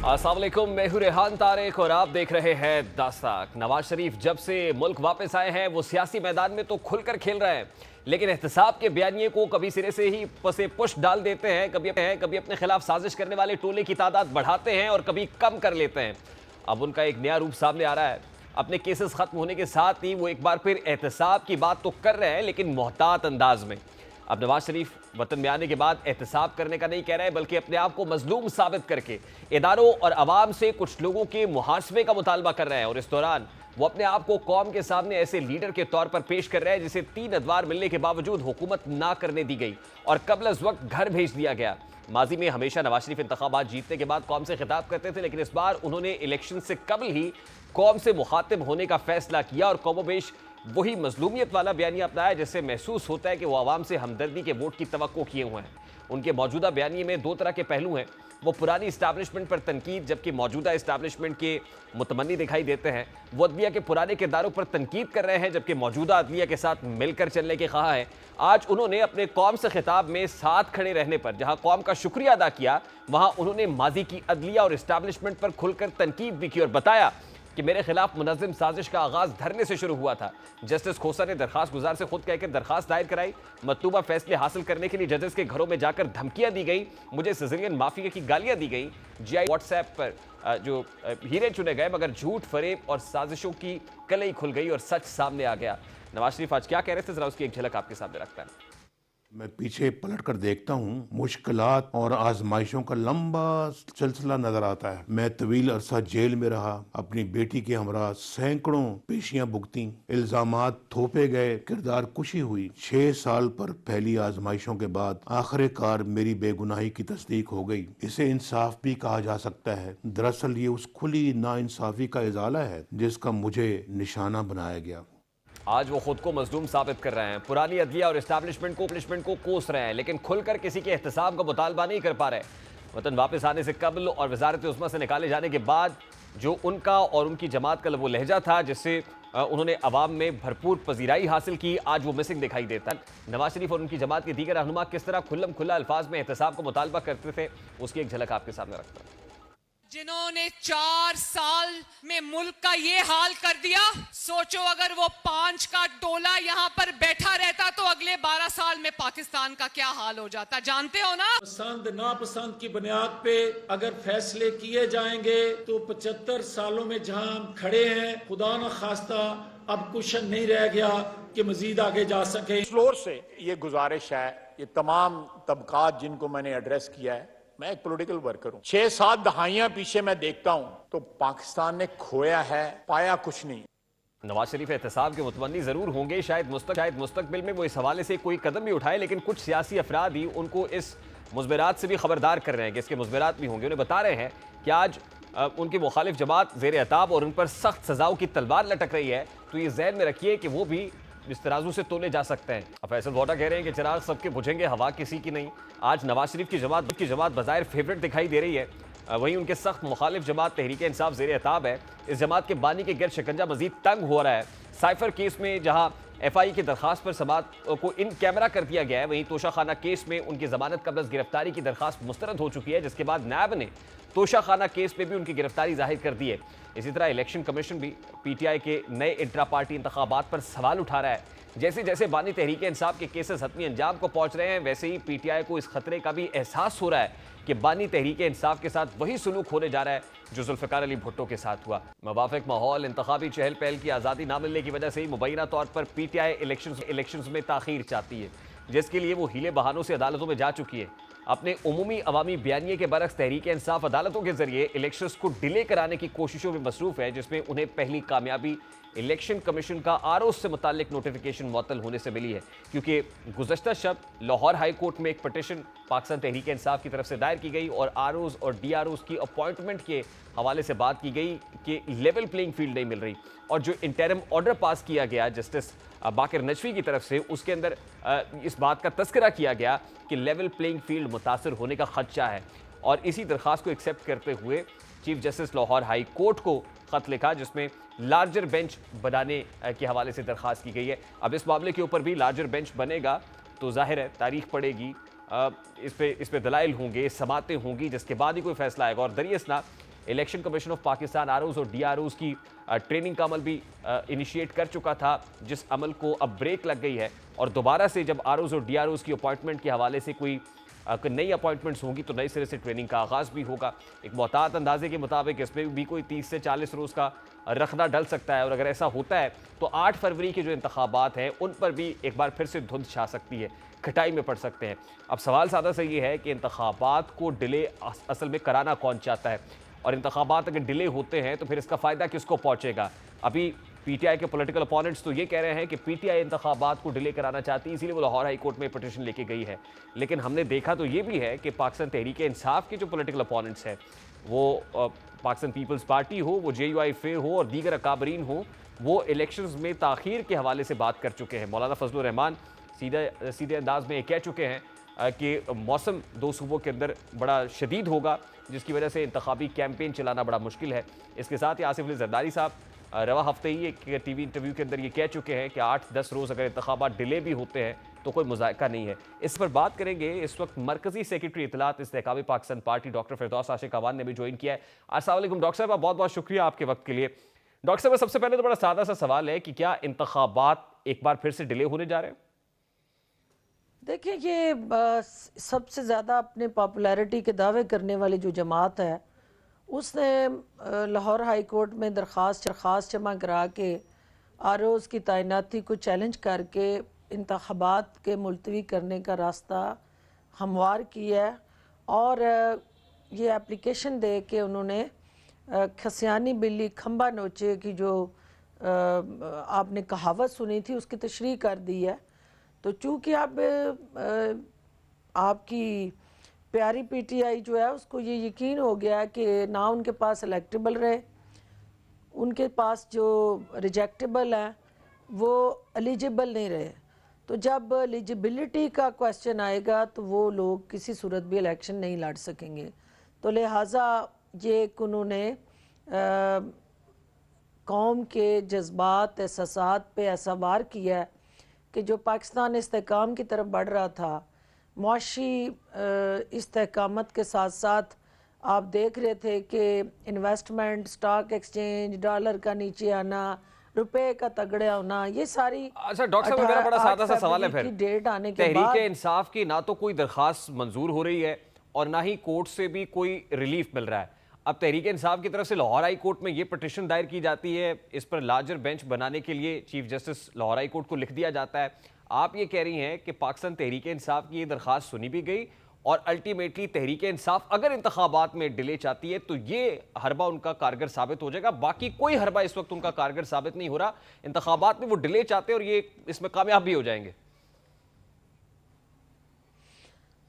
अस्सलाम वालेकुम, मैं हूं रेहान तारिक और आप देख रहे हैं दास्ताक। नवाज शरीफ जब से मुल्क वापस आए हैं वो सियासी मैदान में तो खुलकर खेल रहे हैं, लेकिन एहतसाब के बयानिए को कभी सिरे से ही पसे पुश डाल देते हैं, कभी अपने खिलाफ साजिश करने वाले टोले की तादाद बढ़ाते हैं और कभी कम कर लेते हैं। अब उनका एक नया रूप सामने आ रहा है। अपने केसेस खत्म होने के साथ ही वो एक बार फिर एहतसाब की बात तो कर रहे हैं, लेकिन मोहतात अंदाज में। अब नवाज शरीफ वतन में आने के बाद एहतसाब करने का नहीं कह रहे, बल्कि अपने आप को मजलूम साबित करके इदारों और अवाम से कुछ लोगों के मुहासबे का मुतालबा कर रहे हैं। और इस दौरान वो अपने आप को कौम के सामने ऐसे लीडर के तौर पर पेश कर रहे हैं जिसे 3 अदवार मिलने के बावजूद हुकूमत ना करने दी गई और कबल अज वक्त घर भेज दिया गया। माजी में हमेशा नवाज शरीफ इंतखाबात जीतने के बाद कौम से खिताब करते थे, लेकिन इस बार उन्होंने इलेक्शन से कबल ही कौम से मुखातिब होने का फैसला किया और कौमोबेश वही मजलूमियत वाला बयानिया अपनाया जिससे महसूस होता है कि वो आवाम से हमदर्दी के वोट की तवक्को किए हुए हैं। उनके मौजूदा बयानिए में 2 तरह के पहलू हैं। वो पुरानी इस्टेब्लिशमेंट पर तनकीद, जबकि मौजूदा इस्टेब्लिशमेंट के मुतमन्नी दिखाई देते हैं। वो अदलिया के पुराने किरदारों पर तनकीद कर रहे हैं, जबकि मौजूदा अदलिया के साथ मिलकर चलने के कहा है। आज उन्होंने अपने कौम से खिताब में साथ खड़े रहने पर जहां कौम का शुक्रिया अदा किया, वहां उन्होंने माजी की अदलिया और इस्टेब्लिशमेंट पर खुलकर तनकीद भी की और बताया कि मेरे खिलाफ मुनज़्ज़म साजिश का आगाज धरने से शुरू हुआ था। जस्टिस खोसा ने दरखास्त गुजार से खुद कहकर दरखास्त दायर कराई। मतलूबा फैसले हासिल करने के लिए जजेस के घरों में जाकर धमकियां दी गई, मुझे सिजिलियन माफिया की गालियां दी गई। जीआई व्हाट्सएप पर जो हीरे चुने गए, मगर झूठ, फरेब और साजिशों की कलई खुल गई और सच सामने आ गया। नवाज शरीफ आज क्या कह रहे थे, जरा उसकी एक झलक आपके सामने रखता है। मैं पीछे पलट कर देखता हूँ, मुश्किलात और आजमाइशों का लंबा सिलसिला नजर आता है। मैं तवील अरसा जेल में रहा, अपनी बेटी के हमरा सैकड़ों पेशियां भुगती, इल्जामात थोपे गए, किरदार कुशी हुई। 6 साल पर फैली आजमाइशों के बाद आखिरकार मेरी बेगुनाही की तस्दीक हो गई। इसे इंसाफ भी कहा जा सकता है। दरअसल ये उस खुली नाइंसाफी का इजाला है जिसका मुझे निशाना बनाया गया। आज वो खुद को मजलूम साबित कर रहे हैं, पुरानी अदलिया और इस्टेब्लिशमेंट को कोस रहे हैं, लेकिन खुलकर किसी के एहतसाब का मुतालबा नहीं कर पा रहे। वतन वापस आने से कबल और वजारत उस्मा से निकाले जाने के बाद जो उनका और उनकी जमात का वो लहजा था जिससे उन्होंने अवाम में भरपूर पजीराई हासिल की, आज वो मिसिंग दिखाई देता है। नवाज शरीफ और उनकी जमात के दीगर रहनुमा किस तरह खुल्लम खुल्ला अल्फाज में एहतसाब का मुतालबा करते थे, उसकी एक झलक आपके सामने रखता है। जिन्होंने 4 साल में मुल्क का ये हाल कर दिया, सोचो अगर वो 5 का टोला यहाँ पर बैठा रहता तो अगले 12 साल में पाकिस्तान का क्या हाल हो जाता, जानते हो ना। पसंद नापसंद की बुनियाद पे अगर फैसले किए जाएंगे तो 75 सालों में जहां हम खड़े हैं, खुदा न खास्ता अब कुशन नहीं रह गया कि मजीद आगे जा सके। फ्लोर से ये गुजारिश है, ये तमाम तबकात जिनको मैंने एड्रेस किया है, मैं एक पॉलिटिकल वर्कर हूँ। 6-7 दहाइयां पीछे मैं देखता हूँ तो पाकिस्तान ने खोया है, पाया कुछ नहीं। नवाज शरीफ एहतसाब के मुतमन्नी जरूर होंगे, शायद मुस्तकबिल में वो इस हवाले से कोई कदम भी उठाए, लेकिन कुछ सियासी अफराद ही उनको इस मुज़बिरात से भी खबरदार कर रहे हैं कि इसके मुज़बिरात भी होंगे। उन्हें बता रहे हैं कि आज उनकी मुखालिफ जमात ज़ेर अताब और उन पर सख्त सजाओं की तलवार लटक रही है, तो ये जहन में रखिए कि वो भी इस तराजू से तोले जा सकते हैं। अब फैसल वोटा कह रहे हैं कि चिराग सबके बुझेंगे, हवा किसी की नहीं। आज नवाज शरीफ की जमात बज़ाहिर फेवरेट दिखाई दे रही है, वहीं उनके सख्त मुखालिफ जमात तहरीक इंसाफ ज़ेर अताब है। इस जमात के बानी के गिरद शिकंजा मजीद तंग हो रहा है। साइफर केस में जहां FI की दरखास्त पर समात को इन कैमरा कर दिया गया है, वहीं तोशा खाना केस में उनकी जमानत कबल गिरफ्तारी की दरखास्त मुस्तरद हो चुकी है, जिसके बाद नैब ने तोशा खाना केस में भी उनकी गिरफ्तारी जाहिर कर दी है। इसी तरह इलेक्शन कमीशन भी PTI के नए इंट्रा पार्टी इंतखाबात पर सवाल उठा रहा है। जैसे जैसे बानी तहरीक इंसाफ के केसेस हतमी अंजाम को पहुंच रहे हैं, वैसे ही PTI को इस खतरे का भी एहसास हो रहा है कि बानी तहरीक इंसाफ के साथ वही सलूक होने जा रहा है जो जुल्फ़िकार अली भुट्टो के साथ हुआ। मवाफ़िक माहौल, इंतखाबी चहल पहल की आज़ादी ना मिलने की वजह से ही मुबैना तौर पर PTI इलेक्शंस में ताख़ीर चाहती है, जिसके लिए वो हीले बहानों से अदालतों में जा चुकी है। अपने उमूमी अवामी बयानिए के बरक्स तहरीक इंसाफ अदालतों के जरिए इलेक्शंस को डिले कराने की कोशिशों में मसरूफ़ है, जिसमें उन्हें पहली कामयाबी इलेक्शन कमीशन का ROs से मुताल्लिक नोटिफिकेशन मुअत्तल होने से मिली है, क्योंकि गुज़श्ता शब लाहौर हाई कोर्ट में एक पटिशन पाकिस्तान तहरीक इंसाफ की तरफ से दायर की गई और ROs और DROs की अपॉइंटमेंट के हवाले से बात की गई कि लेवल प्लेइंग फील्ड नहीं मिल रही, और जो इंटरिम ऑर्डर पास किया गया जस्टिस बाकर नजवी की तरफ से, उसके अंदर इस बात का तस्करा किया गया कि लेवल प्लेइंग फील्ड मुतासर होने का खदशा है। और इसी दरख्वास्त को एक्सेप्ट करते हुए chief justice Lahore high court को खत लिखा, जिसमें लार्जर बेंच बनाने के हवाले से दरख्वास्त की गई है। अब इस मामले के ऊपर भी लार्जर बेंच बनेगा तो जाहिर है तारीख पड़ेगी, इस पे दलाइल होंगे, समातें होंगी, जिसके बाद ही कोई फैसला आएगा। और दरियसना election commission of Pakistan ROs और डीआरओज की ट्रेनिंग का अमल भी इनिशिएट कर चुका था, जिस अमल को अब ब्रेक लग गई है और दोबारा से जब आरओज और डीआरओज की अपॉइंटमेंट के हवाले से कोई नई अपॉइंटमेंट्स होंगी तो नए सिरे से ट्रेनिंग का आगाज़ भी होगा। एक मोहतात अंदाजे के मुताबिक इसमें भी कोई 30 से 40 रोज़ का रखना डल सकता है और अगर ऐसा होता है तो 8 फरवरी के जो इंतखाबात हैं उन पर भी एक बार फिर से धुंध छा सकती है, खटाई में पड़ सकते हैं। अब सवाल सादा से ये है कि इंतखाबात को डिले असल में कराना कौन चाहता है और इंतखाबात अगर डिले होते हैं तो फिर इसका फ़ायदा किसको पहुँचेगा। अभी पीटीआई के पॉलिटिकल अपोनेंट्स तो ये कह रहे हैं कि पीटीआई इंतखाबात को डिले कराना चाहती है, इसीलिए वो लाहौर हाई कोर्ट में पिटीशन लेके गई है। लेकिन हमने देखा तो ये भी है कि पाकिस्तान तहरीक इंसाफ के जो पॉलिटिकल अपोनेंट्स हैं वो पाकिस्तान पीपल्स पार्टी हो, वो JUIF हो और दीगर अकाबरीन हो, वो इलेक्शंस में ताख़ीर के हवाले से बात कर चुके हैं। मौलाना फजलुर रहमान सीधे अंदाज में ये कह चुके हैं कि मौसम 2 सूबों के अंदर बड़ा शदीद होगा, जिसकी वजह से इंतखाबी कैंपेन चलाना बड़ा मुश्किल है। इसके साथ ही आसिफ अली जरदारी साहब रवा हफ्ते ही एक टीवी इंटरव्यू के अंदर ये कह चुके हैं कि 8-10 रोज़ अगर इंतखाबात डिले भी होते हैं तो कोई मुज़ायका नहीं है। इस पर बात करेंगे। इस वक्त मरकज़ी सेक्रेटरी इत्तलात इस्तेहकामी पाकिस्तान पार्टी डॉक्टर फिरदौस आशिक अवान ने भी ज्वाइन किया है। अस्सलाम वालेकुम डॉक्टर साहब, बहुत बहुत शुक्रिया आपके वक्त के लिए। डॉक्टर साहब, सबसे पहले तो बड़ा सादा सा सवाल है कि क्या इंतखाबात एक बार फिर से डिले होने जा रहे हैं? देखिए, ये सबसे ज़्यादा अपने पॉपुलैरिटी के दावे करने वाली जो जमात है उसने लाहौर हाई कोर्ट में दरख्वास्त जमा करा के आरओज़ की तैनाती को चैलेंज करके इंतखाबात के मुलतवी करने का रास्ता हमवार किया है और ये एप्लीकेशन दे के उन्होंने खसियानी बिल्ली खंबा नोचे की जो आपने कहावत सुनी थी उसकी तशरीह कर दी है। तो चूँकि अब आपकी प्यारी पीटीआई जो है उसको ये यकीन हो गया कि ना उनके पास इलेक्टेबल रहे, उनके पास जो रिजेक्टेबल हैं वो एलिजिबल नहीं रहे। तो जब एलिजिबिलिटी का क्वेश्चन आएगा तो वो लोग किसी सूरत भी इलेक्शन नहीं लड़ सकेंगे। तो लिहाजा ये एक उन्होंने कौम के जज्बात एहसासात पे ऐसा वार किया है कि जो पाकिस्तान इस्तेहकाम की तरफ बढ़ रहा था, मुआशी इस्तेहकामत के साथ साथ आप देख रहे थे कि इन्वेस्टमेंट, स्टॉक एक्सचेंज, डॉलर का नीचे आना, रुपए का तगड़े होना, ये सारी। अच्छा डॉक्टर साहब, मेरा बड़ा सादा सा सवाल है फिर, डेट आने के बाद तहरीक इंसाफ की ना तो कोई दरखास्त मंजूर हो रही है और ना ही कोर्ट से भी कोई रिलीफ मिल रहा है। अब तहरीक इंसाफ की तरफ से लाहौर हाई कोर्ट में ये पिटीशन दायर की जाती है, इस पर लार्जर बेंच बनाने के लिए chief justice Lahore high court को लिख दिया जाता है। आप ये कह रही हैं कि पाकिस्तान तहरीक इंसाफ की ये दरखास्त सुनी भी गई और अल्टीमेटली तहरीक इंसाफ अगर इंतखाबात में डिले चाहती है तो ये हरबा उनका कारगर साबित हो जाएगा। बाकी कोई हरबा इस वक्त उनका कारगर साबित नहीं हो रहा, इंतखाबात में वो डिले चाहते हैं और ये इसमें कामयाब भी हो जाएंगे।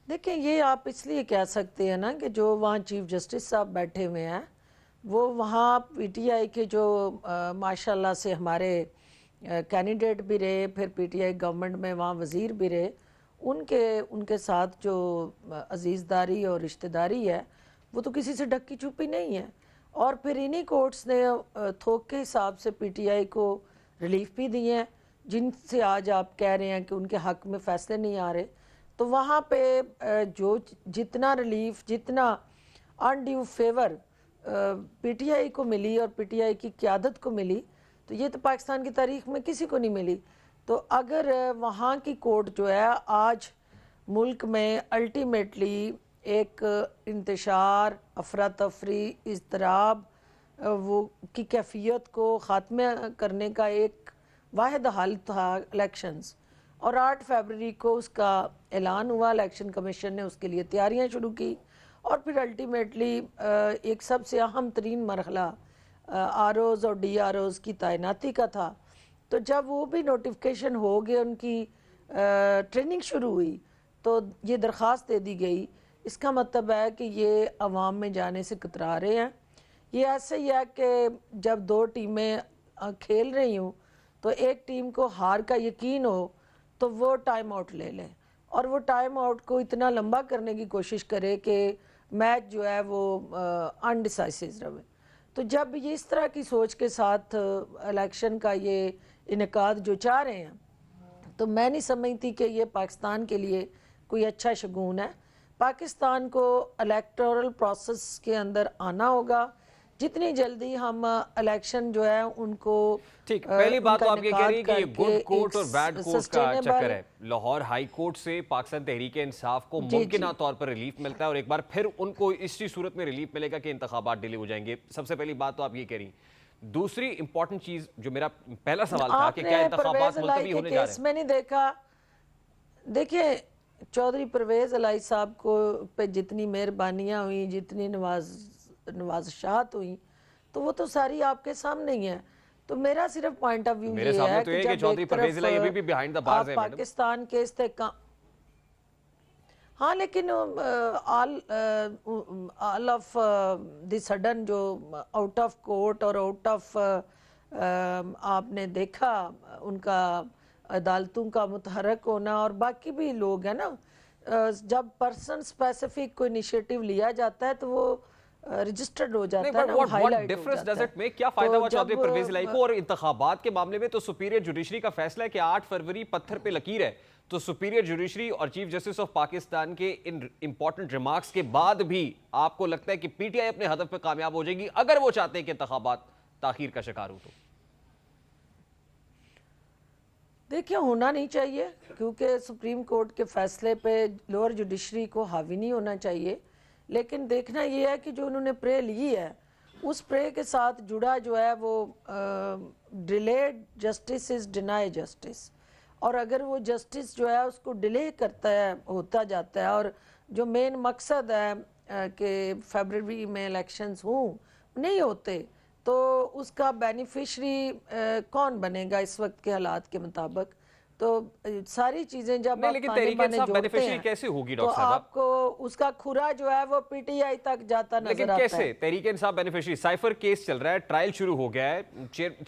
देखिए, ये आप इसलिए कह सकते हैं ना कि जो वहाँ चीफ जस्टिस साहब बैठे हुए हैं वो वहाँ पीटीआई के जो माशाल्लाह से हमारे कैंडिडेट भी रहे, फिर पीटीआई गवर्नमेंट में वहाँ वज़ीर भी रहे, उनके साथ जो अजीज़दारी और रिश्तेदारी है वो तो किसी से ढकी छुपी नहीं है। और फिर इन्हीं कोर्ट्स ने थोक के हिसाब से पीटीआई को रिलीफ भी दिए हैं, जिनसे आज आप कह रहे हैं कि उनके हक़ में फ़ैसले नहीं आ रहे। तो वहाँ पे जो जितना रिलीफ, जितना अनड्यू फेवर पीटीआई को मिली और पीटीआई की क़यादत को मिली, तो ये तो पाकिस्तान की तारीख़ में किसी को नहीं मिली। तो अगर वहाँ की कोर्ट जो है आज मुल्क में अल्टीमेटली एक इंतशार, अफरा तफरी, इज़्तिराब वो की कैफियत को ख़ात्मे करने का एक वाहिद हल था इलेक्शंस, और 8 फरवरी को उसका ऐलान हुआ, इलेक्शन कमीशन ने उसके लिए तैयारियां शुरू की और फिर अल्टीमेटली एक सबसे अहम तरीन मरहला आरओज़ और डीआरओज़ की तैनाती का था। तो जब वो भी नोटिफिकेशन हो गए, उनकी ट्रेनिंग शुरू हुई, तो ये दरख्वास्त दे दी गई। इसका मतलब है कि ये अवाम में जाने से कतरा रहे हैं। ये ऐसे ही है कि जब 2 टीमें खेल रही हूँ तो एक टीम को हार का यकीन हो तो वो टाइम आउट ले लें और वो टाइम आउट को इतना लंबा करने की कोशिश करे कि मैच जो है वो अनडिसाइसिव रहे। तो जब ये इस तरह की सोच के साथ इलेक्शन का ये इनेकाद जो चाह रहे हैं, तो मैं नहीं समझती कि ये पाकिस्तान के लिए कोई अच्छा शगुन है। पाकिस्तान को इलेक्टोरल प्रोसेस के अंदर आना होगा, जितनी जल्दी हम इलेक्शन जो है उनको ठीक, पहली बात तो उनका आप ये कह रही हैं कि ये इनेकाद गुड करके कोर्ट और एक बैड कोर्ट का sustainable- चक्कर है। लाहौर हाई कोर्ट से पाकिस्तान तहरीक इंसाफ को मुमकिना तौर पर रिलीफ मिलता है और एक बार फिर उनको इसी सूरत में रिलीफ मिलेगा कि इंतखाबात डिले हो जाएंगे। सबसे पहली बात तो आप ये कह रही। दूसरी इंपॉर्टेंट चीज जो मेरा पहला सवाल था कि क्या इंतखाबात मुलतवी होने जा रहे हैं? में नहीं देखा। देखिए चौधरी परवेज अलाई साहब को पे जितनी मेहरबानियां हुई, जितनी नवाज़शात हुई, तो वो तो सारी आपके सामने ही है। तो मेरा सिर्फ पॉइंट ऑफ व्यू मेरे ये सामने है तो ये कि कि जब चौधरी एक परवेज तरफ अलाई अभी भी behind the bars आप है, मैडम। पाकिस्तान के इस्तेकाम, हाँ लेकिन ऑल ऑफ द सडन जो आउट ऑफ कोर्ट और आउट ऑफ आपने देखा उनका अदालतों का मुतहरक होना, और बाकी भी लोग हैं ना, जब पर्सन स्पेसिफिक कोई इनिशिएटिव लिया जाता है तो वो रजिस्टर्ड हो जाता है ना, व्हाट highlight हो डिफरेंस जाता डज है। It make? क्या फायदा तो हुआ चौधरी जब, परवेज इलाई को? और इंतखाबात के मामले में तो सुपीरियर जुडिशरी का फैसला है कि 8 फरवरी पत्थर पे लकीर है। तो सुपीरियर जुडिशरी और चीफ जस्टिस ऑफ पाकिस्तान के इन इंपॉर्टेंट रिमार्क्स के बाद भी आपको लगता है कि पीटीआई अपने हदफ पे कामयाब हो जाएगी अगर वो चाहते हैं कि इंतखाबात ताखीर का शिकार हो? तो देखिए होना नहीं चाहिए, क्योंकि सुप्रीम कोर्ट के फैसले पे लोअर जुडिशरी को हावी नहीं होना चाहिए। लेकिन देखना ये है कि जो उन्होंने प्रे ली है उस प्रे के साथ जुड़ा जो है वो delayed justice is deny justice, और अगर वो जस्टिस जो है उसको डिले करता है, होता जाता है, और जो मेन मकसद है कि फरवरी में इलेक्शंस हों, नहीं होते, तो उसका बेनिफिशरी कौन बनेगा इस वक्त के हालात के मुताबिक? तो सारी चीजें जब नहीं, आप लेकिन ताने तहरीक बाने इंसाफ जोड़ते बेनिफिशियरी हैं, कैसे होगी तो डॉक्टर साहब? आपको उसका खुरा जो है वो पीटीआई तक जाता लेकिन नजर आता कैसे है। Tehreek Insaf beneficiary? Cipher case चल रहा है, ट्रायल शुरू हो गया है,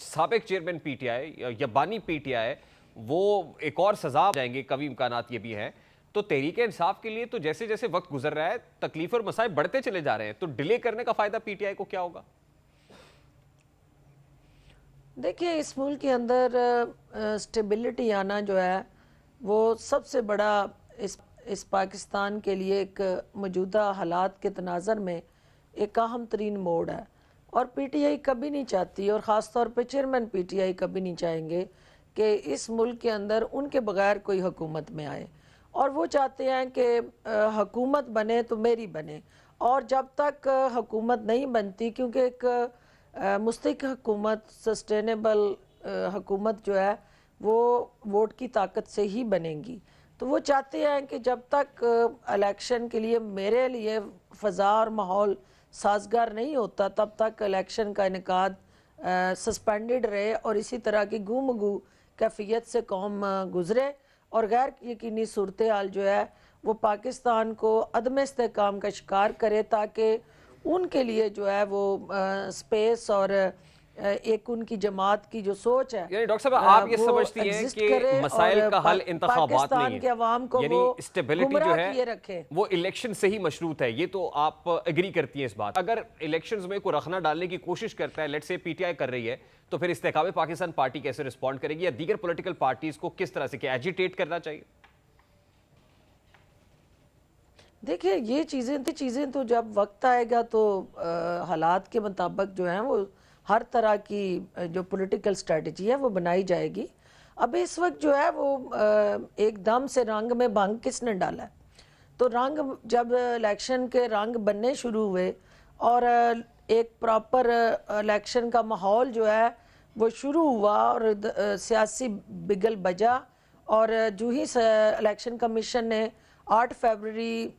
साबिक चेयरमैन पीटीआई या बानी पीटीआई वो एक और सजा जाएंगे, कभी इम्कानात ये भी हैं। तो तहरीक इंसाफ के लिए तो जैसे जैसे वक्त गुजर रहा है तकलीफ और मसाइब बढ़ते चले जा रहे हैं, तो डिले करने का फायदा पीटीआई को क्या होगा? देखिए इस मुल्क के अंदर स्टेबिलिटी आना जो है वो सबसे बड़ा इस पाकिस्तान के लिए एक मौजूदा हालात के तनाज़र में एक अहम तरीन मोड़ है, और पीटीआई कभी नहीं चाहती, और ख़ास तौर पे चेयरमैन पीटीआई कभी नहीं चाहेंगे कि इस मुल्क के अंदर उनके बगैर कोई हुकूमत में आए, और वो चाहते हैं कि हुकूमत बने तो मेरी बने, और जब तक हुकूमत नहीं बनती, क्योंकि एक मुस्तकिल हुकूमत, सस्टेनेबल हुकूमत जो है वो वोट की ताकत से ही बनेगी, तो वो चाहते हैं कि जब तक इलेक्शन के लिए मेरे लिए फ़ज़ा और माहौल साजगार नहीं होता तब तक इलेक्शन का इनेकाद सस्पेंडेड रहे, और इसी तरह की गुमगू कैफियत से कौम गुजरे, और गैर यकीनी सूरत हाल जो है वो पाकिस्तान को अदम इस्तेहकाम का शिकार करे, ताकि उनके लिए जो है वो स्पेस और एक उनकी जमात की जो सोच है, यानी डॉक्टर साहब आप ये वो समझती हैं exist कि करे मसाइल और का हल इंतखाबात पाकिस्तान नहीं के है, अवाम को यानी वो स्टेबिलिटी जो गुमराह किए है रखे। वो इलेक्शन से ही मशरूत है, ये तो आप एग्री करती हैं इस बात? अगर इलेक्शंस में कोई रखना डालने की कोशिश करता है, लेट्स से पीटीआई कर रही है, तो फिर इस्तेहकाम पाकिस्तान पार्टी कैसे रिस्पॉन्ड करेगी, या दीगर पॉलिटिकल पार्टीज को किस तरह से क्या एजिटेट करना चाहिए? देखिए ये चीज़ें तो जब वक्त आएगा तो हालात के मुताबिक जो है वो हर तरह की जो पॉलिटिकल स्ट्रेटजी है वो बनाई जाएगी। अब इस वक्त जो है वो एकदम से रंग में भंग किसने डाला है? तो रंग जब इलेक्शन के रंग बनने शुरू हुए और एक प्रॉपर इलेक्शन का माहौल जो है वो शुरू हुआ और सियासी बिगल बजा, और जो ही इलेक्शन कमीशन ने 8 फरवरी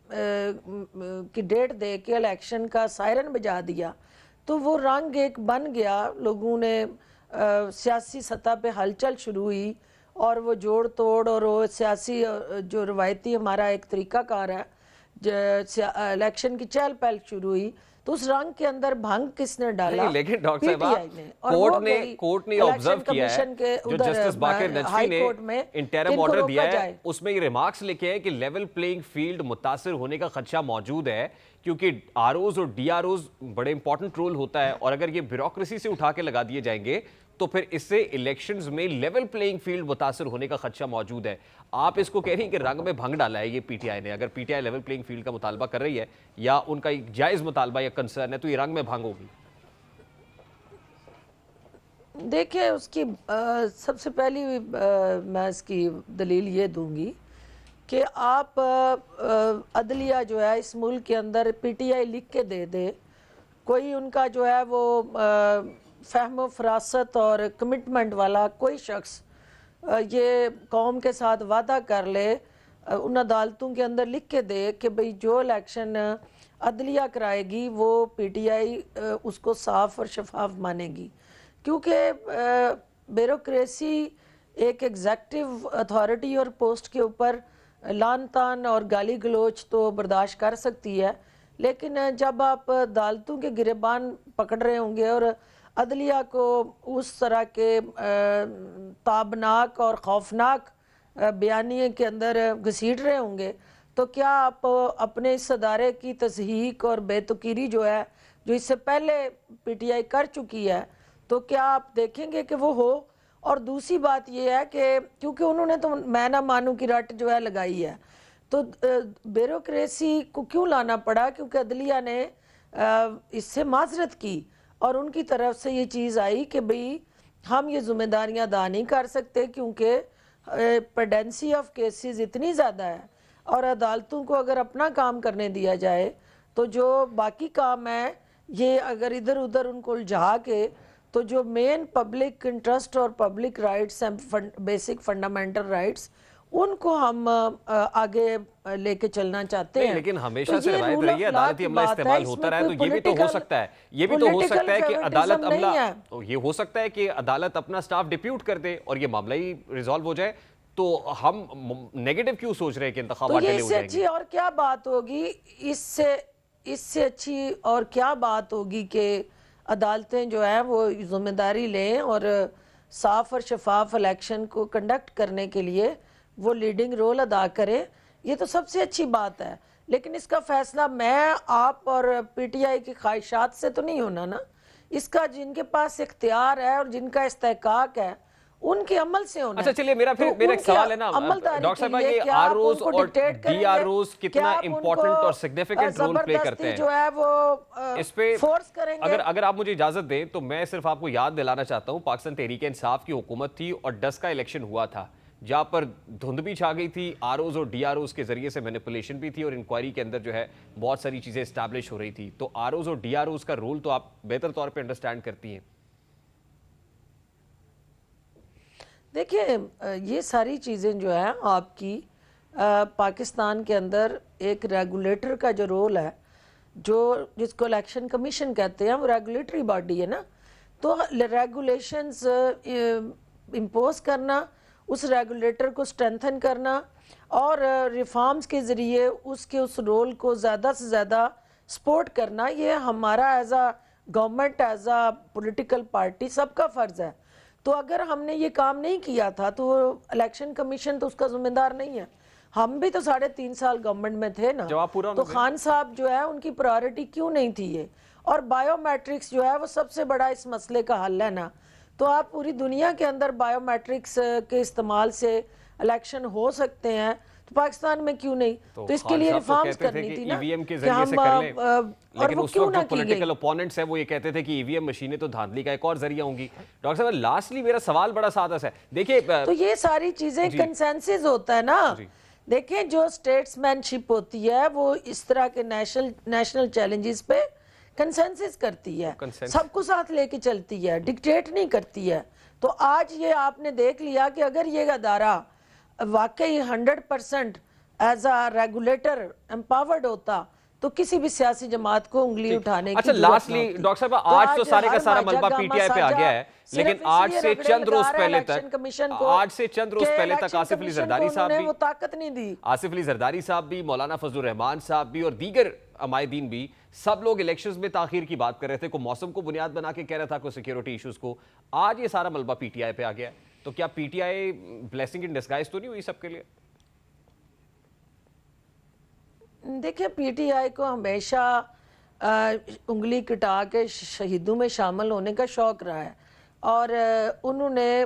की डेट दे के इलेक्शन का सायरन बजा दिया, तो वो रंग एक बन गया, लोगों ने सियासी सतह पे हलचल शुरू हुई, और वो जोड़ तोड़ और वो सियासी जो रवायती हमारा एक तरीक़ाकार है इलेक्शन की चहल पहल शुरू हुई, तो उस रंग के अंदर भंग किसने डाला? लेकिन डॉक्टर साहब कोर्ट ने ऑब्जर्व किया है, जो जस्टिस बाकिर नजफी ने इंटरिम ऑर्डर दिया है उसमें ये रिमार्क्स लिखे हैं कि लेवल प्लेइंग फील्ड मुतासिर होने का खदशा मौजूद है, क्योंकि आरओज और डीआरओज बड़े इंपॉर्टेंट रोल होता है, और अगर ये ब्यूरोक्रेसी से उठा के लगा दिए जाएंगे तो फिर इससे इलेक्शंस में लेवल प्लेइंग फील्ड मुतासिर होने का खदशा मौजूद है। आप इसको कह रही हैं कि रंग में भंग डाला है ये पीटीआई ने? अगर पीटीआई लेवल प्लेइंग फील्ड का मुतालबा कर रही है या उनका एक जायज मुतालबा या कंसर्न है, तो ये रंग में भंग होगी? देखिए उसकी सबसे पहली मैं इसकी दलील ये दूंगी कि आप अदलिया जो है इस मुल्क के अंदर पीटीआई लिख के दे कोई उनका जो है वो फहम फरासत और कमिटमेंट वाला कोई शख्स ये कौम के साथ वादा कर ले, उन अदालतों के अंदर लिख के दे कि भाई जो इलेक्शन अदलिया कराएगी वो पीटीआई उसको साफ और शफाफ मानेगी, क्योंकि ब्यूरोक्रेसी एक एग्जेक्टिव अथॉरिटी और पोस्ट के ऊपर लान तान और गाली गलोच तो बर्दाश्त कर सकती है, लेकिन जब आप अदालतों के गिरेबान पकड़ रहे होंगे और अदलिया को उस तरह के ताबनाक और खौफनाक बयानिए के अंदर घसीट रहे होंगे, तो क्या आप अपने इस अदारे की तस्हीक और बेतुकीरी जो है जो इससे पहले पीटीआई कर चुकी है, तो क्या आप देखेंगे कि वो हो? और दूसरी बात ये है कि क्योंकि उन्होंने तो मैं ना मानूं की रट जो है लगाई है, तो ब्यूरोक्रेसी को क्यों लाना पड़ा? क्योंकि अदलिया ने इससे माजरत की और उनकी तरफ से ये चीज़ आई कि भाई हम ये जिम्मेदारियां अदा नहीं कर सकते क्योंकि पेंडेंसी ऑफ केसेस इतनी ज़्यादा है, और अदालतों को अगर अपना काम करने दिया जाए तो जो बाकी काम है ये अगर इधर उधर उनको उलझा के, तो जो मेन पब्लिक इंटरेस्ट और public rights and basic fundamental rights उनको हम आगे लेके चलना चाहते हैं। लेकिन हमेशा तो से रवायत रही है अदालती अमला इस्तेमाल होता रहा है, तो ये भी तो हो सकता है, ये भी तो हो सकता है कि अदालत अमला, तो ये हो सकता है कि अदालत अपना स्टाफ डिप्यूट कर दे और ये मामला ही रिजॉल्व हो जाए। तो हम नेगेटिव क्यों सोच रहे हैं कि इंतखाबात डिले हो जाएंगे? अच्छी और क्या बात होगी, इससे अच्छी और क्या बात होगी कि अदालतें जो है वो जिम्मेदारी लें और साफ और शफाफ इलेक्शन को कंडक्ट करने के लिए वो लीडिंग रोल अदा करें। ये तो सबसे अच्छी बात है, लेकिन इसका फैसला मैं आप और पीटीआई की ख्वाहिशात से तो नहीं होना ना, इसका जिनके पास इख्तियार है और जिनका इस्तेहकाक है उनके अमल से होना। अच्छा चलिए, मेरा एक सवाल है ना डॉक्टर साहब, ये आरओज और डीआरओज कितना इंपॉर्टेंट और सिग्निफिकेंट रोल प्ले करते हैं जो है वो इस पे फोर्स करेंगे? अगर आप मुझे इजाजत दें तो मैं सिर्फ आपको याद दिलाना चाहता हूं, पाकिस्तान तहरीक इंसाफ की हुकूमत थी और 10 का इलेक्शन हुआ था जहां पर धुंध भी छा गई थी, आरओज और डीआरओज के जरिए से मैनिपुलेशन भी थी और इंक्वायरी के अंदर जो है बहुत सारी चीजें एस्टैब्लिश हो रही थी। तो आरओज और डीआरओज का रोल तो आप बेहतर तौर पर अंडरस्टैंड करती हैं। देखिए ये सारी चीज़ें जो है आपकी पाकिस्तान के अंदर एक रेगुलेटर का जो रोल है, जो जिसको इलेक्शन कमीशन कहते हैं, वो रेगुलेटरी बॉडी है ना, तो रेगुलेशंस इम्पोज करना, उस रेगुलेटर को स्ट्रेंथन करना और रिफॉर्म्स के ज़रिए उसके उस रोल को ज़्यादा से ज़्यादा सपोर्ट करना, ये हमारा एज आ गवर्नमेंट, एज आ पॉलिटिकल पार्टी सबका फ़र्ज़ है। तो अगर हमने ये काम नहीं किया था तो इलेक्शन कमीशन तो उसका जिम्मेदार नहीं है। हम भी तो 3.5 साल गवर्नमेंट में थे ना, तो खान साहब जो है उनकी प्रायोरिटी क्यों नहीं थी ये? और बायोमेट्रिक्स जो है वो सबसे बड़ा इस मसले का हल है ना, तो आप पूरी दुनिया के अंदर बायोमेट्रिक्स के इस्तेमाल से इलेक्शन हो सकते हैं, तो पाकिस्तान में क्यों नहीं? तो इसके लिए रिफॉर्म्स करनी थी ना, ईवीएम के जरिए से कर लें, लेकिन उस वक्त जो पॉलिटिकल ओपोनेंट्स है वो ये कहते थे कि ईवीएम मशीनें तो धांधली का एक और जरिया होंगी। डॉक्टर साहब लास्टली मेरा सवाल बड़ा सादा सा है, देखिए तो ये सारी चीजें कंसेंसस होता है ना। देखिए जो स्टेट्समैनशिप होती है वो इस तरह के नेशनल चैलेंजेस पे कंसेंसस करती है, सबको साथ लेके चलती है, डिक्टेट नहीं करती है। तो आज ये आपने देख लिया कि अगर ये अदारा वाकई 100% एज आ रेगुलेटर एम्पावर्ड होता तो किसी भी सियासी जमात को उंगली उठाने की जरूरत नहीं होती। डॉक्टर साहब आज तो सारे का सारा मलबा पीटीआई पे आ गया है, लेकिन आज से चंद रोज पहले तक आसिफ अली जरदारी साहब भी, वो ताकत नहीं दी, आसिफ अली जरदारी साहब भी, मौलाना फजलुर रहमान साहब भी और दीगर अमायदीन भी, सब लोग इलेक्शंस में ताखीर की बात कर रहे थे, को मौसम को बुनियाद बना के कह रहा था, को सिक्योरिटी इश्यूज को। आज ये सारा मलबा पीटीआई पे आ गया है, तो क्या पीटीआई ब्लेसिंग इन डिस्गाइज तो नहीं हुई सबके लिए? देखिए पीटीआई को हमेशा उंगली कटा के शहीदों में शामिल होने का शौक रहा है, और उन्होंने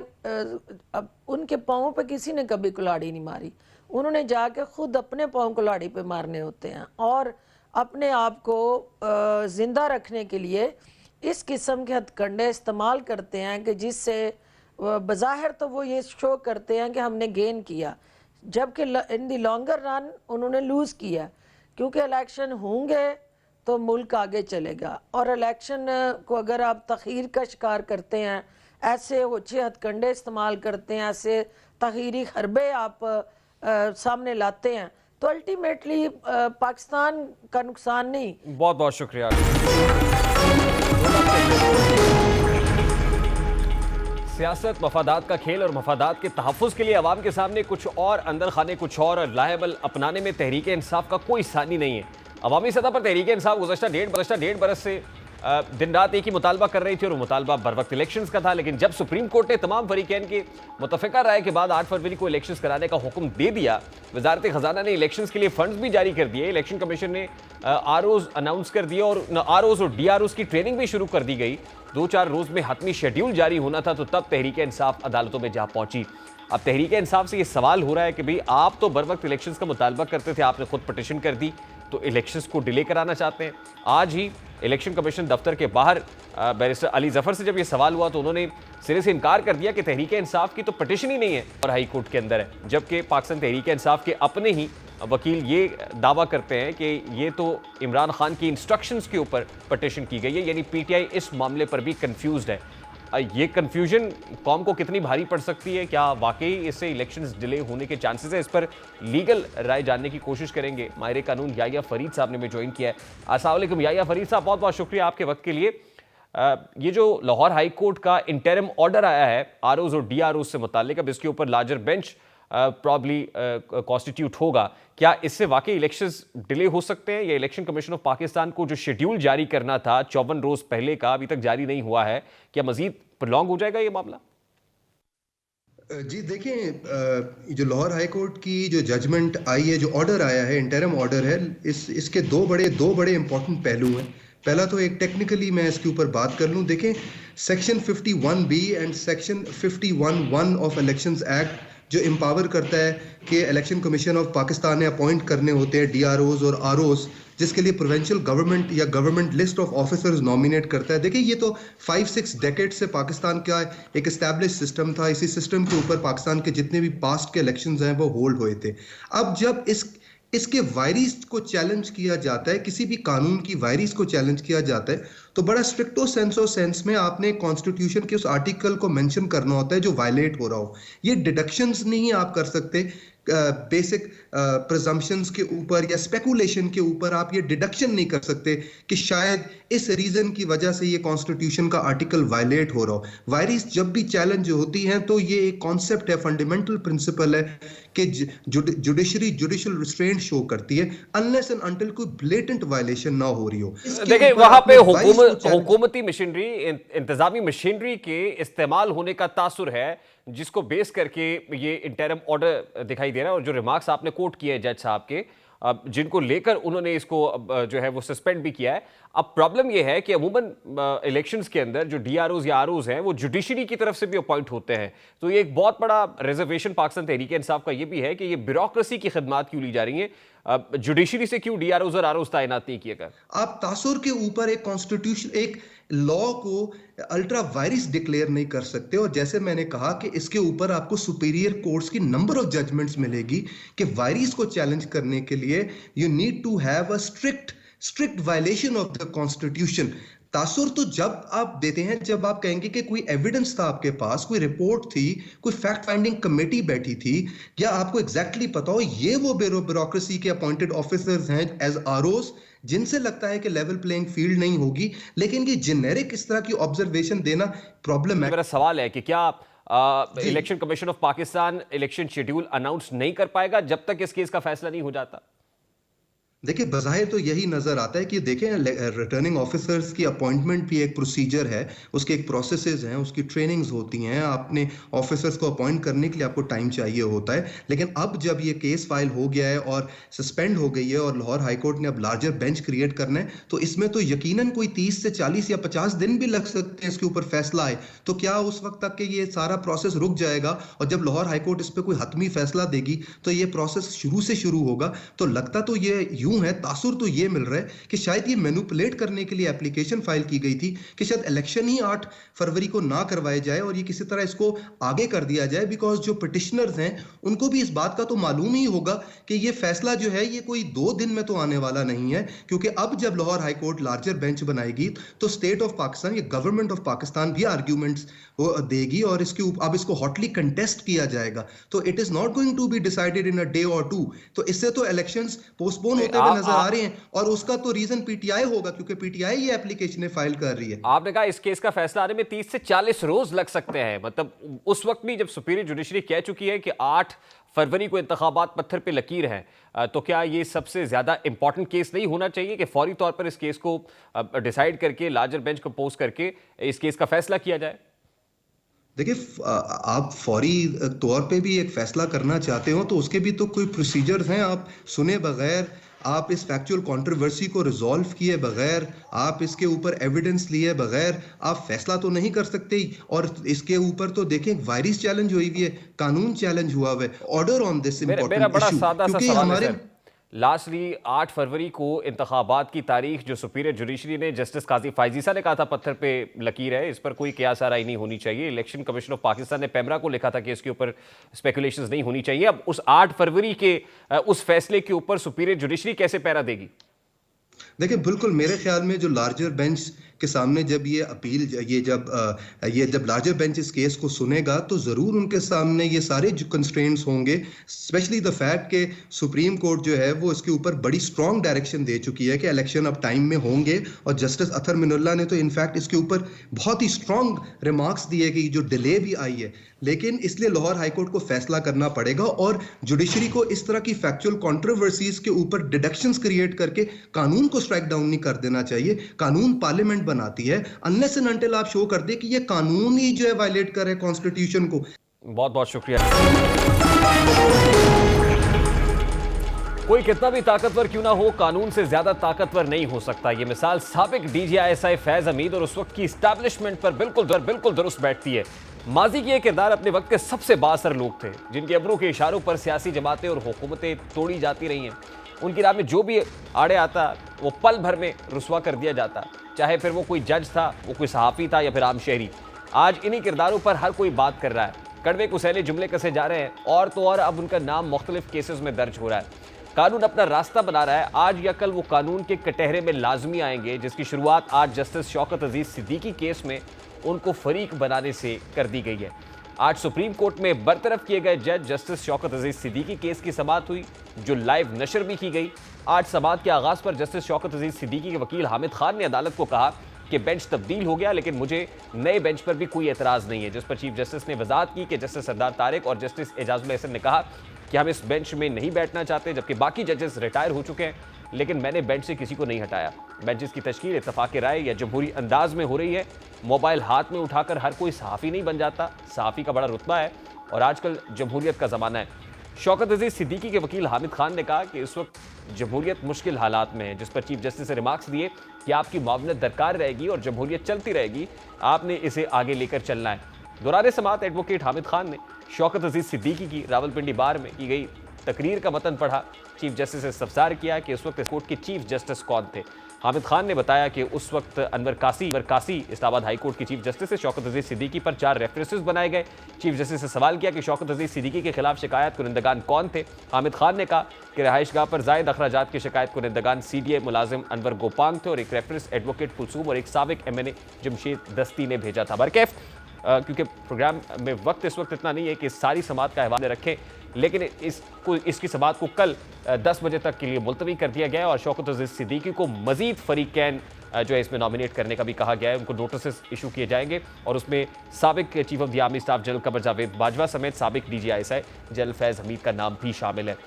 उनके पाँव पे किसी ने कभी कुल्हाड़ी नहीं मारी, उन्होंने जाके खुद अपने पाँव कुल्हाड़ी पे मारने होते हैं, और अपने आप को जिंदा रखने के लिए इस किस्म के हथकंडे इस्तेमाल करते हैं कि जिससे बज़ाहिर तो वो ये शो करते हैं कि हमने गेन किया, जबकि इन दी लॉन्गर रन उन्होंने लूज़ किया, क्योंकि इलेक्शन होंगे तो मुल्क आगे चलेगा। और इलेक्शन को अगर आप तखीर का शिकार करते हैं, ऐसे ओछे हथकंडे इस्तेमाल करते हैं, ऐसे तखीरी हरबे आप सामने लाते हैं, तो अल्टीमेटली पाकिस्तान का नुकसान नहीं। बहुत बहुत शुक्रिया। सियासत मफादात का खेल और मफादात के तहफ़्फ़ुज़ के लिए अवाम के सामने कुछ और, अंदर खाने कुछ और लाहेबल अपनाने में तहरीक इंसाफ का कोई सानी नहीं है। अवामी सतह पर तहरीक इंसाफ गुज़श्ता डेढ़ बरस से दिन रात एक ही मुतालबा कर रही थी और वो मुतालबा बर वक्त इलेक्शंस का था। लेकिन जब सुप्रीम कोर्ट ने तमाम फरीकैन के मुतफ़िका राय के बाद 8 फरवरी को इलेक्शंस कराने का हुक्म दे दिया, वजारत ख़जाना ने इलेक्शंस के लिए फंड्स भी जारी कर दिए, इलेक्शन कमीशन ने आरओज़ अनाउंस कर दिए और आरओज़ और डीआरओज़ की ट्रेनिंग भी शुरू कर दी गई। 2-4 रोज़ में हतमी शेड्यूल जारी होना था, तो तब तहरीक इंसाफ अदालतों में जा पहुंची। अब तहरीक इंसाफ से ये सवाल हो रहा है कि भाई आप तो बर वक्त इलेक्शंस का मुतालबा करते थे, आपने खुद पटिशन कर दी, तो इलेक्शंस को डिले कराना चाहते हैं। आज ही इलेक्शन कमीशन दफ्तर के बाहर बैरिस्टर अली जफर से जब ये सवाल हुआ तो उन्होंने सिरे से इनकार कर दिया कि तहरीक इंसाफ की तो पटिशन ही नहीं है और हाई कोर्ट के अंदर है, जबकि पाकिस्तान तहरीक इंसाफ के अपने ही वकील ये दावा करते हैं कि ये तो इमरान खान की इंस्ट्रक्शंस के ऊपर पटिशन की गई है। यानी पीटीआई इस मामले पर भी कंफ्यूज्ड है। ये कंफ्यूजन कौम को कितनी भारी पड़ सकती है, क्या वाकई इससे इलेक्शंस डिले होने के चांसेस है, इस पर लीगल राय जानने की कोशिश करेंगे। माहिर कानून याया फरीद साहब ने भी ज्वाइन किया है। अस्सलाम वालेकुम याया फरीद साहब, बहुत बहुत शुक्रिया आपके वक्त के लिए। ये जो लाहौर हाई कोर्ट का इंटरिम ऑर्डर आया है आरओज़ और डीआरओज़ से मुताल्लिक, अब इसके ऊपर लार्जर बेंच प्रॉब्ली कॉन्स्टिट्यूट होगा, क्या इससे वाकई इलेक्शंस डिले हो सकते हैं? या इलेक्शन कमीशन ऑफ पाकिस्तान को जो शेड्यूल जारी करना था 54 रोज पहले का, अभी तक जारी नहीं हुआ है, क्या मजीद प्रोलॉन्ग हो जाएगा ये मामला? जी देखें, जो लाहौर हाई कोर्ट की जो जजमेंट आई है, जो ऑर्डर आया है, इंटरिम ऑर्डर है, इसके दो बड़े इंपॉर्टेंट पहलू हैं। पहला तो एक टेक्निकली मैं इसके ऊपर बात कर लूं। देखें, section 51B and section 51(1) of elections act जो एम्पावर करता है कि इलेक्शन कमीशन ऑफ पाकिस्तान ने अपॉइंट करने होते हैं डीआरओज़ और आरओज़, जिसके लिए प्रोविंशियल गवर्नमेंट या government list of officers nominate करता है। देखिए, ये तो 5-6 डेकेड से पाकिस्तान का एक एस्टैब्लिश सिस्टम था। इसी सिस्टम के ऊपर पाकिस्तान के जितने भी पास्ट के इलेक्शंस हैं वो होल्ड हुए थे। अब जब इसके वायरिस को चैलेंज किया जाता है, किसी भी कानून की वायरिस को चैलेंज किया जाता है, तो बड़ा स्ट्रिक्टो सेंस में आपने कॉन्स्टिट्यूशन के उस आर्टिकल को मेंशन करना होता है जो वायलेट हो रहा हो। ये डिडक्शंस नहीं आप कर सकते बेसिक प्रिजम्पशंस के ऊपर या स्पेकुलेशन के ऊपर। आप ये डिडक्शन नहीं कर सकते कि शायद इस रीजन की वजह से ये कॉन्स्टिट्यूशन का आर्टिकल वायलेट हो रहा हो। वायरिस जब भी चैलेंज होती हैं तो ये एक कॉन्सेप्ट है, फंडामेंटल प्रिंसिपल है कि जुडिशियल रिस्ट्रेंट शो करती है अनलेस एंड अनटिल कोई ब्लेटेंट वायलेशन ना हो रही हो। देखिए, वहां पे हुकूमती मशीनरी, इंतजामी मशीनरी के इस्तेमाल होने का तासुर है, जिसको बेस करके ये इंटरिम ऑर्डर दिखाई दे रहा है। और जो रिमार्क्स आपने कोट किए जज साहब के, जिनको लेकर उन्होंने इसको जो है वो सस्पेंड भी किया है। अब प्रॉब्लम ये है कि अमूमन इलेक्शंस के अंदर जो डीआरओज़ या आरओज़ हैं वो जुडिशरी की तरफ से भी अपॉइंट होते हैं, तो ये एक बहुत बड़ा रिजर्वेशन पाकिस्तान तहरीक इंसाफ का ये भी है कि ये ब्यूरोक्रेसी की खिदमत क्यों ली जा रही है, जुडिशरी से क्यों डीआरओज़ और आरओज़ तैनात नहीं किए गए? आप तासुर के ऊपर एक कॉन्स्टिट्यूशन, एक लॉ को अल्ट्रा वायरिस डिक्लेयर नहीं कर सकते। और जैसे मैंने कहा कि इसके ऊपर आपको सुपीरियर कोर्ट्स की नंबर ऑफ जजमेंट्स मिलेगी कि वायरिस को चैलेंज करने के लिए you need to have a strict violation of the constitution. तासुर तो जब आप देते हैं जब आप कहेंगे कि कोई एविडेंस था आपके पास, कोई रिपोर्ट थी, कोई फैक्ट फाइंडिंग कमेटी बैठी थी, या आपको एग्जैक्टली पता हो ये वो ब्यूरोक्रेसी के अपॉइंटेड ऑफिसर्स हैं एज आरओज़ जिनसे लगता है कि लेवल प्लेइंग फील्ड नहीं होगी। लेकिन ये जेनेरिक इस तरह की ऑब्जर्वेशन देना प्रॉब्लम है। मेरा सवाल है कि क्या election commission of Pakistan election schedule announce नहीं कर पाएगा जब तक इस केस का फैसला नहीं हो जाता? देखिए, बज़ाहिर तो यही नजर आता है कि देखें, रिटर्निंग ऑफिसर्स की अपॉइंटमेंट भी एक प्रोसीजर है, उसके एक प्रोसेसेस हैं, उसकी ट्रेनिंग्स होती हैं। आपने ऑफिसर्स को अपॉइंट करने के लिए आपको टाइम चाहिए होता है। लेकिन अब जब ये केस फाइल हो गया है और सस्पेंड हो गई है और लाहौर हाई कोर्ट ने अब लार्जर बेंच क्रिएट करना है, तो इसमें तो यकीनन कोई 30 से 40 या 50 दिन भी लग सकते हैं इसके ऊपर फैसला आए। तो क्या उस वक्त तक के ये सारा प्रोसेस रुक जाएगा? और जब लाहौर हाई कोर्ट इस पर कोई हतमी फैसला देगी तो ये प्रोसेस शुरू से शुरू होगा। तो लगता तो ये यूं यूं है, तासुर तो ये मिल रहा है कि शायद ये मैनिपुलेट करने के लिए एप्लीकेशन फाइल की गई थी कि शायद इलेक्शन ही 8 फरवरी को ना करवाए जाए और ये किसी तरह इसको आगे कर दिया जाए, बिकॉज जो पिटिशनर्स हैं उनको भी इस बात का तो मालूम ही होगा कि ये फैसला जो है ये कोई 2 दिन में तो आने वाला नहीं है, क्योंकि अब जब Lahore high court larger bench बनाएगी तो स्टेट ऑफ पाकिस्तान, ये गवर्नमेंट ऑफ पाकिस्तान भी आर्ग्यूमेंट्स देगी और अब इसको हॉटली कंटेस्ट किया जाएगा। तो it is not going to be decided in a day और 2। तो इससे तो इलेक्शंस पोस्टपोन होते हुए नजर आ रहे हैं और उसका तो रीजन पीटीआई होगा, क्योंकि पीटीआई ये एप्लीकेशन फाइल कर रही है। आपने कहा इस केस का फैसला आने में 30 से 40 रोज लग सकते हैं, मतलब उस वक्त भी जब सुपीरियर जुडिशरी कह चुकी है कि 8 फरवरी को इंतखाबात पत्थर पे लकीर हैं, तो क्या ये सबसे ज्यादा इंपॉर्टेंट केस नहीं होना चाहिए कि फौरी तौर पर इस केस को डिसाइड करके लार्जर बेंच को पोस्ट करके इस केस का फैसला किया जाए? देखिए, आप फौरी तौर पे भी एक फैसला करना चाहते हो तो उसके भी तो कोई प्रोसीजर्स हैं। आप सुने बगैर, आप इस फैक्चुअल कंट्रोवर्सी को रिजॉल्व किए बगैर, आप इसके ऊपर एविडेंस लिए बगैर आप फैसला तो नहीं कर सकते। और इसके ऊपर तो देखें, वायरस चैलेंज हुई हुई है, कानून चैलेंज हुआ हुआ है, ऑर्डर ऑन दिस मेरा बड़ा सादा सा सवाल हमारे है, लास्टली 8 फरवरी को इंतखाबात की तारीख जो सुपीरियर जुडिशरी ने, जस्टिस काजी फायजीसा ने कहा था पत्थर पे लकीर है, इस पर कोई कयास आराई नहीं होनी चाहिए। इलेक्शन कमीशन ऑफ पाकिस्तान ने पैमरा को लिखा था कि इसके ऊपर स्पेकुलेशंस नहीं होनी चाहिए। अब उस 8 फरवरी के उस फैसले के ऊपर सुपीरियर जुडिशरी कैसे पैरा देगी? देखिए, बिल्कुल मेरे ख्याल में जो लार्जर बेंच के सामने जब ये अपील, जब लार्जर बेंच इस केस को सुनेगा तो ज़रूर उनके सामने ये सारे जो कंस्ट्रेंट्स होंगे, स्पेशली द फैक्ट कि सुप्रीम कोर्ट जो है वो इसके ऊपर बड़ी स्ट्रॉन्ग डायरेक्शन दे चुकी है कि इलेक्शन अब टाइम में होंगे। और जस्टिस अतर मिनुल्ला ने तो इनफैक्ट इसके ऊपर बहुत ही स्ट्रॉन्ग रिमार्क्स दिए कि जो डिले भी आई है, लेकिन इसलिए लाहौर हाई कोर्ट को फैसला करना पड़ेगा और जुडिशरी को इस तरह की फैक्चुअल कंट्रोवर्सीज के ऊपर डिडक्शंस क्रिएट करके कानून को स्ट्राइक डाउन नहीं कर देना चाहिए। कानून पार्लियामेंट बनाती है, अनलेस एंड अनटिल आप शो कर दे कि ये कानून ही जो है वायलेट कर रहे हैं कॉन्स्टिट्यूशन को। बहुत बहुत शुक्रिया। कोई कितना भी ताकतवर क्यों ना हो, कानून से ज्यादा ताकतवर नहीं हो सकता। ये मिसाल साबिक DGISI फैज हमीद और उस वक्त की इस्टेब्लिशमेंट पर बिल्कुल दुरुस्त बैठती है। माजी के ये किरदार अपने वक्त के सबसे बाअसर लोग थे, जिनके अबरू के इशारों पर सियासी जमातें और हुकूमतें तोड़ी जाती रही हैं। उनकी राह में जो भी आड़े आता वो पल भर में रुसवा कर दिया जाता, चाहे फिर वो कोई जज था, वो कोई सहाफ़ी था या फिर आम शहरी। आज इन्हीं किरदारों पर हर कोई बात कर रहा है, कड़वे कुसैले जुमले कसे जा रहे हैं और तो और अब उनका नाम मुख्तलिफ केसेस में दर्ज हो रहा है। कानून अपना रास्ता बना रहा है। आज या कल वो कानून के कटहरे में लाजमी आएंगे, जिसकी शुरुआत आज जस्टिस शौकत अजीज सिद्दीकी केस में उनको फरीक बनाने से कर दी गई है। आज सुप्रीम कोर्ट में बरतरफ किए गए जज जस्टिस शौकत अजीज सिद्दीकी केस की समाअत हुई, जो लाइव नशर भी की गई। आज समाअत के आगाज पर जस्टिस शौकत अजीज सिद्दीकी के वकील हामिद खान ने अदालत को कहा कि बेंच तब्दील हो गया, लेकिन मुझे नए बेंच पर भी कोई एतराज़ नहीं है। जिस पर चीफ जस्टिस ने वजाहत की कि जस्टिस सरदार तारिक और जस्टिस एजाजुल एहसन ने कहा कि हम इस बेंच में नहीं बैठना चाहते, जबकि बाकी जजेस रिटायर हो चुके हैं, लेकिन मैंने बेंच से किसी को नहीं हटाया। बेंचेस की तश्कील इत्तफाक राय या जमहूरी अंदाज में हो रही है। मोबाइल हाथ में उठाकर हर कोई सहाफ़ी नहीं बन जाता, सहाफ़ी का बड़ा रुतबा है और आजकल जमहूरियत का ज़माना है। शौकत अजीज सिद्दीकी के वकील हामिद खान ने कहा कि इस वक्त जमहूरियत मुश्किल हालात में है, जिस पर चीफ जस्टिस ने रिमार्क्स दिए कि आपकी मुआवनत दरकार रहेगी और जमहूरियत चलती रहेगी, आपने इसे आगे लेकर चलना है। दौरान समाअत एडवोकेट हामिद खान ने शौकत अजीज सिद्दीकी की रावलपिंडी बार में की गई तकरीर का मतन पढ़ा। चीफ जस्टिस से इस्तफसार किया कि उस वक्त इस कोर्ट के चीफ जस्टिस कौन थे। हामिद खान ने बताया कि उस वक्त अनवर कासी इस्लामाबाद हाई कोर्ट के चीफ जस्टिस से शौकत अजीज सिद्दीकी पर 4 रेफरेंसेस बनाए गए। चीफ जस्टिस से सवाल किया कि शौकत अजीज सिद्दीकी के खिलाफ शिकायत कुनिंदगान कौन थे। हामिद खान ने कहा कि रहायशगाह पर जायद अखराजात की शिकायत कुनिंदगान CDA मुलाजिम अनवर गोपांग थे और एक रेफरेंस एडवोकेट कुलसूम और एक साबिक MNA जमशेद दस्ती ने भेजा था। बरकैफ क्योंकि प्रोग्राम में वक्त इस वक्त इतना नहीं है कि सारी समाअत का हवाले रखें, लेकिन इसकी समाअत को कल 10 बजे तक के लिए मुलतवी कर दिया गया है और शौकत अजीज सिद्दीकी को मजीद फरीकैन जो है इसमें नॉमिनेट करने का भी कहा गया है। उनको नोटिस इशू किए जाएंगे और उसमें साबिक chief of the army staff general Qamar Javed Bajwa समेत साबिक DGISI जनरल फैज हमीद का नाम भी शामिल है।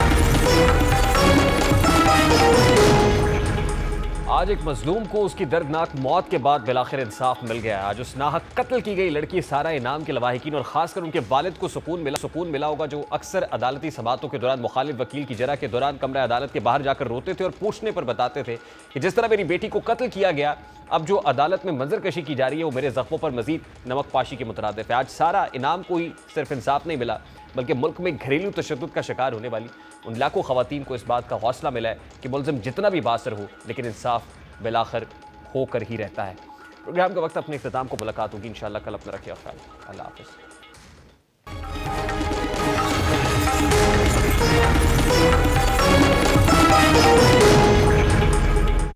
आज एक मजलूम को उसकी दर्दनाक मौत के बाद बिलाखिर इंसाफ मिल गया। आज उस नाहक कत्ल की गई लड़की सारा इनाम के लवाहिकीन और खासकर उनके वालिद को सुकून मिला होगा, जो अक्सर अदालती समाअतों के दौरान मुखालिफ वकील की जरा के दौरान कमरा अदालत के बाहर जाकर रोते थे और पूछने पर बताते थे कि जिस तरह मेरी बेटी को कत्ल किया गया, अब जो अदालत में मंजर कशी की जा रही है वो मेरे जख्मों पर मजीद नमक पाशी के मुतरादिफ है। आज सारा इनाम को ही सिर्फ इंसाफ नहीं मिला, बल्कि मुल्क में घरेलू तशद्दुद का शिकार होने वाली उन लाखों खवातीन को इस बात का हौसला मिला है कि मुलजिम जितना भी बासर हो लेकिन इंसाफ बिलाखिर होकर ही रहता है। प्रोग्राम का वक्त अपने इख्तिताम को मुलाकात होगी इंशाअल्लाह कल। अपना रखिए ख्याल। अल्लाह हाफ़िज़।